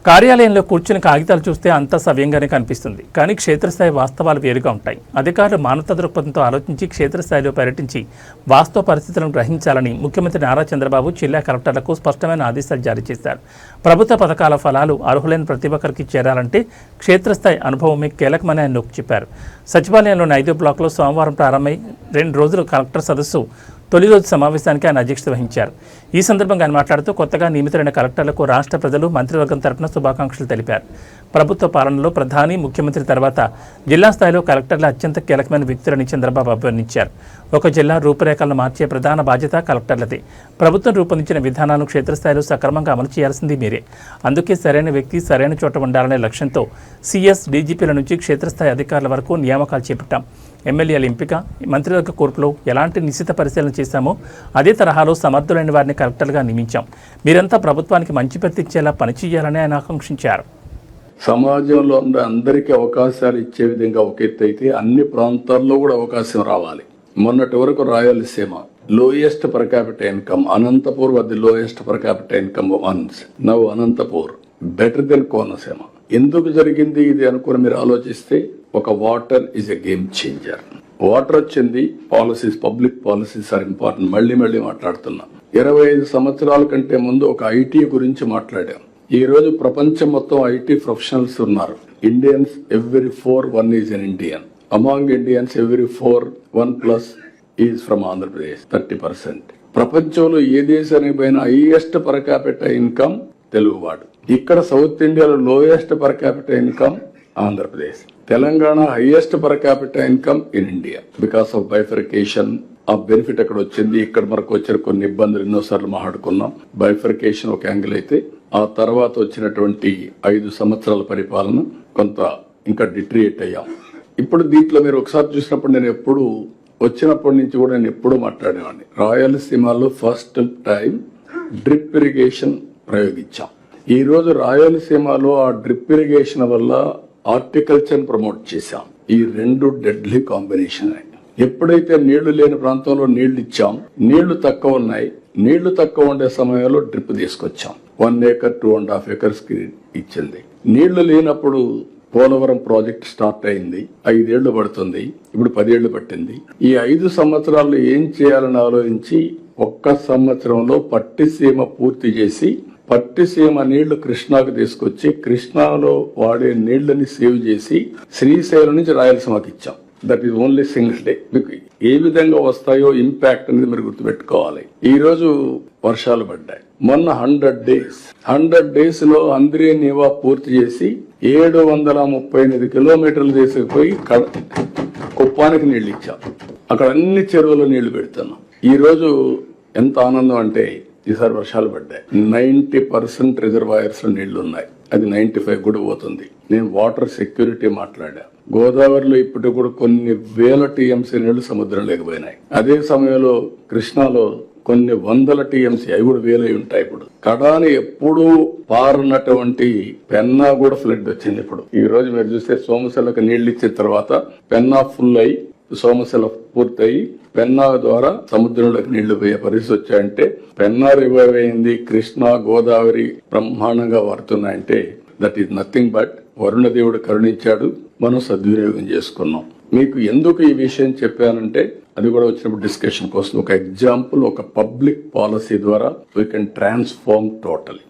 కార్యాలయంలో కూర్చుని కాగితాలు చూస్తే అంతా సవ్యంగానే కనిపిస్తుంది, కానీ క్షేత్రస్థాయి వాస్తవాలు వేరుగా ఉంటాయి. అధికారులు మానవ దృక్పథంతో ఆలోచించి క్షేత్రస్థాయిలో పర్యటించి వాస్తవ పరిస్థితులను గ్రహించాలని ముఖ్యమంత్రి నారా చంద్రబాబు జిల్లా కలెక్టర్లకు స్పష్టమైన ఆదేశాలు జారీ చేశారు. ప్రభుత్వ పథకాల ఫలాలు అర్హులైన ప్రతి ఒక్కరికి చేరాలంటే క్షేత్రస్థాయి అనుభవమే కీలకమని ఆయన నొక్కి చెప్పారు. సచివాలయంలోని 5వ బ్లాక్లో సోమవారం ప్రారంభమై 2 రోజులు కలెక్టర్ సదస్సు తొలి రోజు సమావేశానికి ఆయన అధ్యక్షత వహించారు. ఈ సందర్భంగా ఆయన మాట్లాడుతూ కొత్తగా నియమితులైన కలెక్టర్లకు రాష్ట్ర ప్రజలు మంత్రివర్గం తరపున శుభాకాంక్షలు తెలిపారు. ప్రభుత్వ పాలనలో ప్రధాని, ముఖ్యమంత్రి తర్వాత జిల్లా స్థాయిలో కలెక్టర్లు అత్యంత కీలకమైన వ్యక్తులని చంద్రబాబు అభివర్ణించారు. ఒక జిల్లా రూపురేఖలను మార్చే ప్రధాన బాధ్యత కలెక్టర్లదే. ప్రభుత్వం రూపొందించిన విధానాలను క్షేత్రస్థాయిలో సక్రమంగా అమలు చేయాల్సింది మీరే. అందుకే సరైన వ్యక్తి సరైన చోట ఉండాలనే లక్ష్యంతో సీఎస్, డీజీపీల నుంచి క్షేత్రస్థాయి అధికారుల వరకు నియామకాలు చేపట్టాం. ఎమ్మెల్యేల ఎంపిక, మంత్రివర్గ కూర్పులో ఎలాంటి నిశ్చిత పరిశీలన చేశామో అదే తరహాలో సమర్థులైన వారిని కలెక్టర్గా నియమించాం. మీరంతా ప్రభుత్వానికి మంచి పేరు తెచ్చేలా పనిచేయాలని ఆయన ఆకాంక్షించారు. సమాజంలో ఉన్న అందరికీ అవకాశాలు ఇచ్చే విధంగా ఒక ఎత్తు అయితే అన్ని ప్రాంతాల్లో కూడా అవకాశం రావాలి. మొన్నటి వరకు Rayalaseema lowest per capital income, Anantapur was the lowest per capital income once. Now Anantapur better then Konaseema. ఎందుకు జరిగింది ఇది అనుకుని మీరు ఆలోచిస్తే, ఒక water is a game changer. Water వచ్చింది, policies, public policies are important. మళ్ళీ మాట్లాడుతున్నా. 25 సంవత్సరాల కంటే ముందు ఒక ఐటీ గురించి మాట్లాడాం. ఈ రోజు ప్రపంచం మొత్తం ఐటీ ప్రొఫెషనల్స్ ఉన్నారు. Indians every 4 1 is an Indian. Among Indians every 4 1+ is from Andhra Pradesh, 30%. ప్రపంచంలో ఏ దేశానికి పోయినా హైయెస్ట్ పర్ క్యాపిటల్ ఇన్కమ్ తెలుగువాడు. ఇక్కడ సౌత్ ఇండియాలో lowest per capital income Andhra Pradesh. Telangana highest per capital income in India. Because of bifurcation ఆ బెనిఫిట్ అక్కడ వచ్చింది. ఇక్కడ మనకు వచ్చిన కొన్ని ఇబ్బందులు ఎన్నోసార్లు మాట్లాడుకున్నాం. బైఫర్కేషన్ ఒక యాంగిల్ అయితే, ఆ తర్వాత వచ్చినటువంటి 5 సంవత్సరాల పరిపాలన కొంత ఇంకా డిట్రియేట్ అయ్యాం. ఇప్పుడు దీంట్లో మీరు ఒకసారి చూసినప్పుడు, నేను ఎప్పుడు వచ్చినప్పటి నుంచి కూడా నేను ఎప్పుడూ మాట్లాడేవాడిని. రాయలసీమలో ఫస్ట్ టైం డ్రిప్ ఇరిగేషన్ ప్రయోగించాం. ఈ రోజు రాయలసీమలో ఆ డ్రిప్ ఇరిగేషన్ వల్ల హార్టికల్చర్ ప్రమోట్ చేశాం. ఈ 2 డెడ్లీ కాంబినేషన్. ఎప్పుడైతే నీళ్లు లేని ప్రాంతంలో నీళ్లు ఇచ్చాం, నీళ్లు తక్కువ ఉన్నాయి, నీళ్లు తక్కువ ఉండే సమయంలో డ్రిప్ తీసుకొచ్చాం. 1 acre 2.5 acres కి ఇచ్చింది. నీళ్లు లేనప్పుడు పోలవరం ప్రాజెక్ట్ స్టార్ట్ అయింది. 5 ఏళ్లు పడుతుంది, ఇప్పుడు 10 ఏళ్లు పట్టింది. ఈ 5 సంవత్సరాల్లో ఏం చేయాలని ఆలోచించి 1 సంవత్సరంలో పట్టిసీమ పూర్తి చేసి, పట్టిసీమ నీళ్లు కృష్ణాకు తీసుకొచ్చి, కృష్ణాలో వాడే నీళ్లని సేవ్ చేసి శ్రీశైలం నుంచి రాయలసీమకి ఇచ్చాం. That is only single day. మీకు ఏ విధంగా వస్తాయో ఇంపాక్ట్ అనేది మీరు గుర్తుపెట్టుకోవాలి. ఈ రోజు వర్షాలు పడ్డాయి. మొన్న 100 డేస్ లో అంద్రే నీవా పూర్తి చేసి 738 కిలోమీటర్లు తీసుకుపోయి కుప్పానికి నీళ్లు ఇచ్చాం. అక్కడ అన్ని చెరువులో నీళ్లు పెడుతున్నాం. ఈ రోజు ఎంత ఆనందం అంటే, ఈసారి వర్షాలు పడ్డాయి. 90% రిజర్వాయర్స్ లో నీళ్లు ఉన్నాయి. అది 95 కూడా పోతుంది. నేను వాటర్ సెక్యూరిటీ మాట్లాడా. గోదావరిలో ఇప్పటికి కూడా కొన్ని వేల టీఎంసీ నీళ్లు సముద్రం లేకపోయినాయి. అదే సమయంలో కృష్ణాలో కొన్ని వందల టీఎంసీ, అవి కూడా వేలై ఉంటాయి. ఇప్పుడు కడాని ఎప్పుడూ పారనటువంటి పెన్నా కూడా ఫ్లడ్ వచ్చింది. ఇప్పుడు ఈ రోజు మీరు చూస్తే సోమశిలకు నీళ్లు ఇచ్చిన తర్వాత పెన్నా ఫుల్ అయి, సోమశిల పూర్తయి పెన్నా ద్వారా సముద్రంలోకి నీళ్లు పోయే పరిస్థితి వచ్చాయంటే, పెన్నా రివైవ్ అయింది, కృష్ణా, గోదావరి బ్రహ్మాండంగా వాడుతున్నాయంటే దట్ ఈస్ నథింగ్ బట్ వరుణదేవుడు కరుణించాడు, మనం సద్వినియోగం చేసుకున్నాం. మీకు ఎందుకు ఈ విషయం చెప్పానంటే, అది కూడా వచ్చినప్పుడు డిస్కషన్ కోసం, ఒక ఎగ్జాంపుల్, ఒక పబ్లిక్ పాలసీ ద్వారా వీ కెన్ ట్రాన్స్ఫార్మ్ టోటల్.